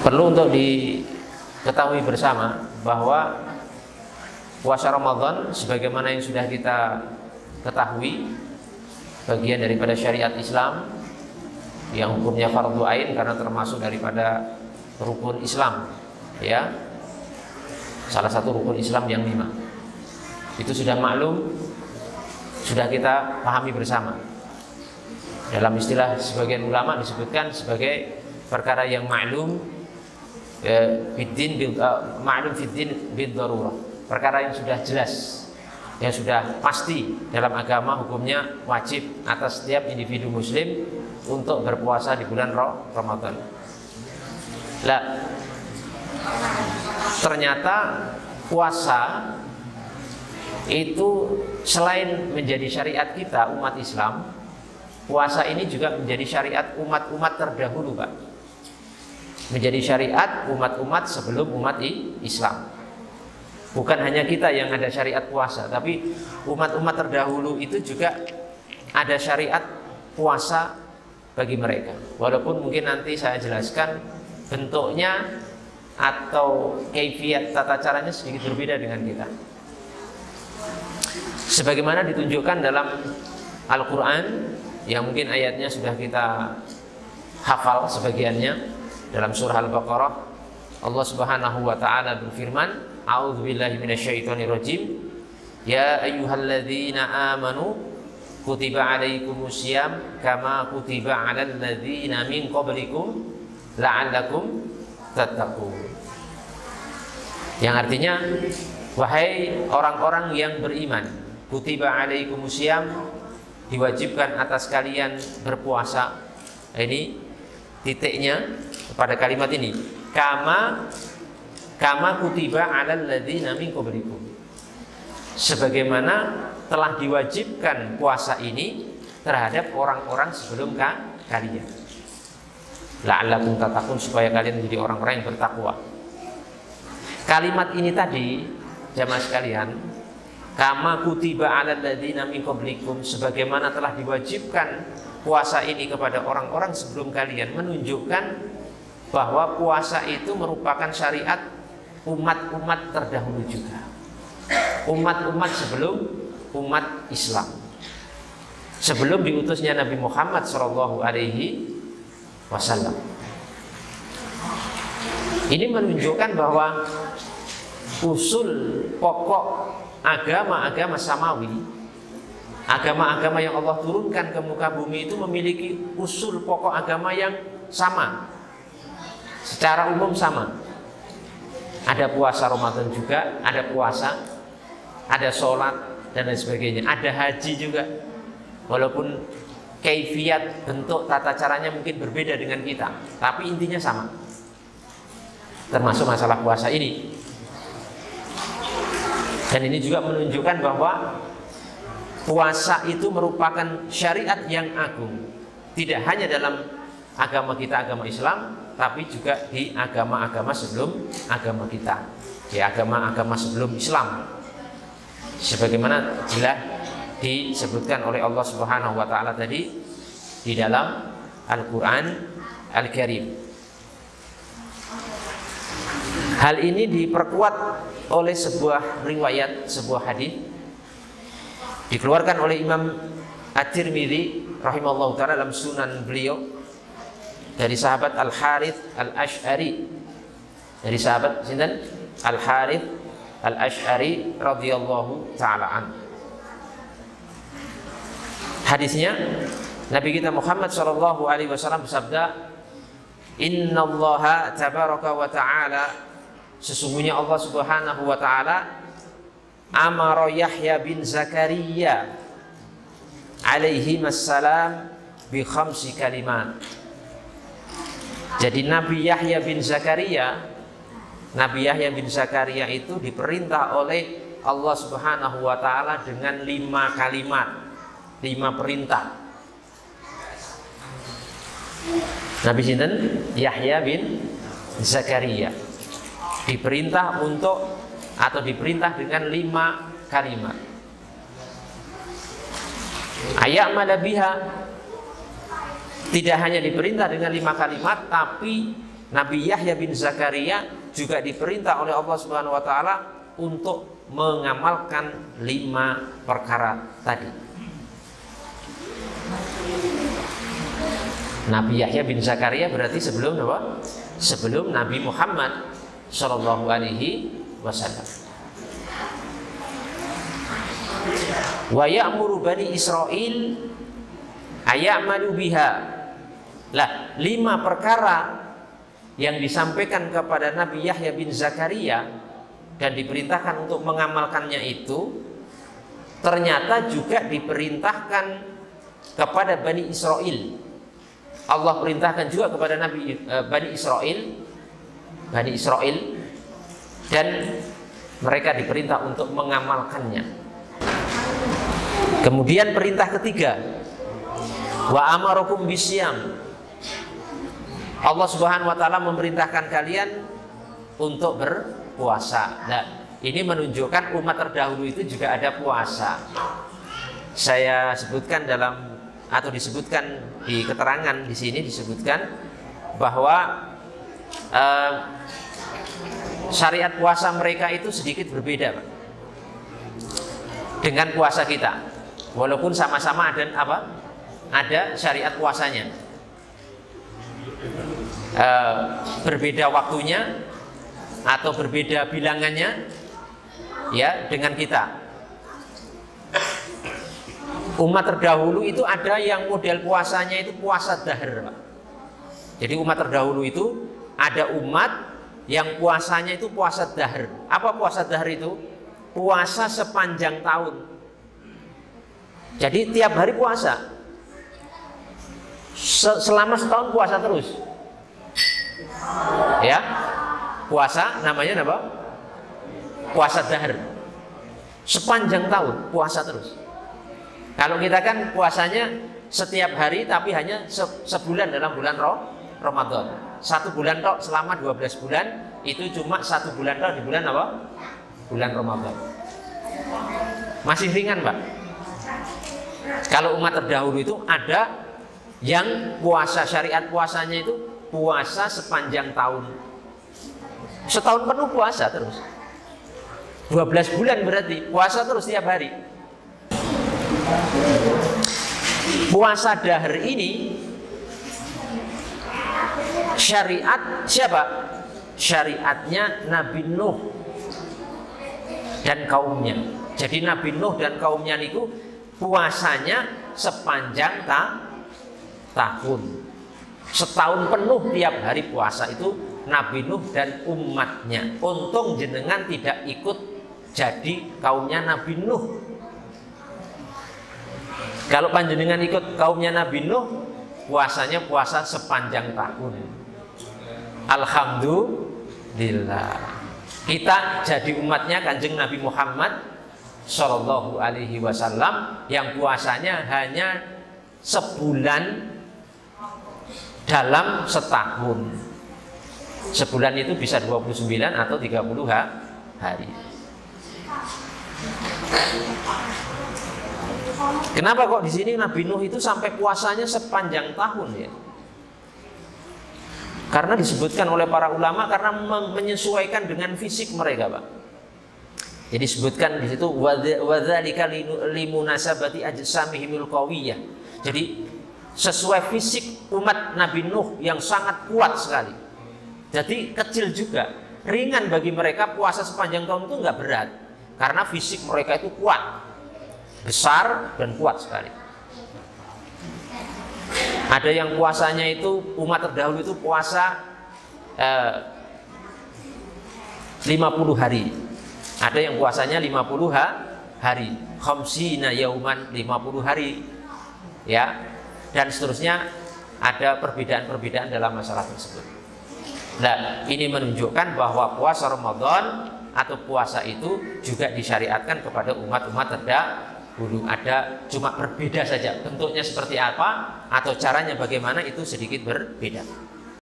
Perlu untuk diketahui bersama bahwa puasa Ramadan sebagaimana yang sudah kita ketahui bagian daripada syariat Islam yang hukumnya fardhu ain karena termasuk daripada rukun Islam, ya, salah satu rukun Islam yang 5. Itu sudah maklum, sudah kita pahami bersama. Dalam istilah sebagian ulama disebutkan sebagai perkara yang maklum ma'lum fiddin bid darurah, perkara yang sudah jelas, yang sudah pasti dalam agama hukumnya wajib atas setiap individu muslim untuk berpuasa di bulan Ramadan. Lah, ternyata puasa itu selain menjadi syariat kita umat Islam, puasa ini juga menjadi syariat umat-umat terdahulu, Pak. Menjadi syariat umat-umat sebelum umat Islam. Bukan hanya kita yang ada syariat puasa, tapi umat-umat terdahulu itu juga ada syariat puasa bagi mereka. Walaupun mungkin nanti saya jelaskan bentuknya atau kaifiyat tata caranya sedikit berbeda dengan kita. Sebagaimana ditunjukkan dalam Al-Quran yang mungkin ayatnya sudah kita hafal sebagiannya. Dalam surah Al-Baqarah Allah Subhanahu wa taala berfirman, a'udzubillahi minasyaitonirrajim, ya ayyuhalladzina amanu kutiba alaikumusiyam kama kutiba alal ladzina min qablikum la'allakum tattaqun. Yang artinya, wahai orang-orang yang beriman, kutiba alaikumusiyam, diwajibkan atas kalian berpuasa. Ini titiknya pada kalimat ini, kama kutiba alal ladzina min qablikum, sebagaimana telah diwajibkan puasa ini terhadap orang-orang sebelum kalian, la'allakum tattaqun, supaya kalian menjadi orang-orang yang bertakwa. Kalimat ini tadi, jamaah sekalian, kama kutiba alal ladzina min qablikum, sebagaimana telah diwajibkan puasa ini kepada orang-orang sebelum kalian, menunjukkan bahwa puasa itu merupakan syariat umat-umat terdahulu juga, umat-umat sebelum umat Islam, sebelum diutusnya Nabi Muhammad SAW. Ini menunjukkan bahwa usul pokok agama-agama samawi, agama-agama yang Allah turunkan ke muka bumi itu memiliki usul pokok agama yang sama, secara umum sama. Ada puasa Ramadan juga, ada puasa, ada sholat dan lain sebagainya, ada haji juga. Walaupun kaifiyat, bentuk, tata caranya mungkin berbeda dengan kita, tapi intinya sama, termasuk masalah puasa ini. Dan ini juga menunjukkan bahwa puasa itu merupakan syariat yang agung, tidak hanya dalam agama kita, agama Islam, tapi juga di agama-agama sebelum agama kita, di agama-agama sebelum Islam, sebagaimana jelas disebutkan oleh Allah Subhanahu wa taala tadi di dalam Al-Qur'an Al-Karim. Hal ini diperkuat oleh sebuah riwayat, sebuah hadis dikeluarkan oleh Imam At-Tirmidzi rahimahullah taala dalam sunan beliau dari sahabat Al-Harits Al-Asy'ari, dari sahabat sinten Al-Harits Al-Asy'ari radhiyallahu taala an. Hadisnya, Nabi kita Muhammad sallallahu alaihi wasallam bersabda, innallaha tabaraka wa ta'ala, sesungguhnya Allah Subhanahu wa taala amara Yahya bin Zakaria alaihi wassalam bi khamsi kalimat. Jadi Nabi Yahya bin Zakaria itu diperintah oleh Allah Subhanahu wa taala dengan 5 kalimat, 5 perintah. Nabi sinten? Yahya bin Zakaria diperintah diperintah dengan 5 kalimat. Ayat malabiha, tidak hanya diperintah dengan 5 kalimat, tapi Nabi Yahya bin Zakaria juga diperintah oleh Allah Subhanahu wa taala untuk mengamalkan 5 perkara tadi. Nabi Yahya bin Zakaria berarti sebelum apa? Sebelum Nabi Muhammad sallallahu alaihi wasallam. Wa ya'muru bani Israil ayamalu biha. Lah, 5 perkara yang disampaikan kepada Nabi Yahya bin Zakaria dan diperintahkan untuk mengamalkannya itu ternyata juga diperintahkan kepada Bani Israel. Allah perintahkan juga kepada Bani Israel dan mereka diperintah untuk mengamalkannya. Kemudian perintah ketiga, wa amarakum bisyam. Allah Subhanahu wa taala memerintahkan kalian untuk berpuasa. Nah, ini menunjukkan umat terdahulu itu juga ada puasa. Saya sebutkan disebutkan di keterangan di sini disebutkan bahwa syariat puasa mereka itu sedikit berbeda, Pak, dengan puasa kita. Walaupun sama-sama ada syariat puasanya, berbeda waktunya atau berbeda bilangannya ya dengan kita. Umat terdahulu itu ada yang model puasanya itu puasa dahr, Pak. Jadi umat terdahulu itu ada umat yang puasanya itu puasa dahr. Apa puasa dahr itu? Puasa sepanjang tahun. Jadi tiap hari puasa. Selama setahun puasa terus. Ya. Puasa namanya apa? Puasa dahr. Sepanjang tahun puasa terus. Kalau kita kan puasanya setiap hari tapi hanya sebulan dalam bulan Ramadan. 1 bulan tok selama 12 bulan, itu cuma 1 bulan tok di bulan apa? Bulan Ramadan. Masih ringan, Pak. Kalau umat terdahulu itu ada yang puasa, syariat puasanya itu puasa sepanjang tahun. Setahun penuh puasa terus. 12 bulan berarti puasa terus tiap hari. Puasa dahr ini syariat siapa? Syariatnya Nabi Nuh dan kaumnya. Jadi Nabi Nuh dan kaumnya itu puasanya sepanjang tahun. Setahun penuh tiap hari puasa itu Nabi Nuh dan umatnya. Untung jenengan tidak ikut jadi kaumnya Nabi Nuh. Kalau panjenengan ikut kaumnya Nabi Nuh, puasanya puasa sepanjang tahun. Alhamdulillah. Kita jadi umatnya Kanjeng Nabi Muhammad Sallallahu Alaihi Wasallam yang puasanya hanya sebulan dalam setahun. Sebulan itu bisa 29 atau 30 hari. Kenapa kok di sini Nabi Nuh itu sampai puasanya sepanjang tahun ya? Karena disebutkan oleh para ulama karena menyesuaikan dengan fisik mereka, Pak. Jadi disebutkan di situ wadzalika limunasabati ajsamihimul qawiyah. Jadi sesuai fisik umat Nabi Nuh yang sangat kuat sekali. Jadi kecil juga, ringan bagi mereka puasa sepanjang tahun itu nggak berat karena fisik mereka itu kuat. Besar dan kuat sekali. Ada yang puasanya itu umat terdahulu itu puasa 50 hari. Ada yang puasanya 50 hari. Khamsina yauman 50 hari. Ya. Dan seterusnya ada perbedaan-perbedaan dalam masalah tersebut. Nah, ini menunjukkan bahwa puasa Ramadan atau puasa itu juga disyariatkan kepada umat-umat terdahulu. Ada cuma berbeda saja bentuknya seperti apa atau caranya bagaimana itu sedikit berbeda.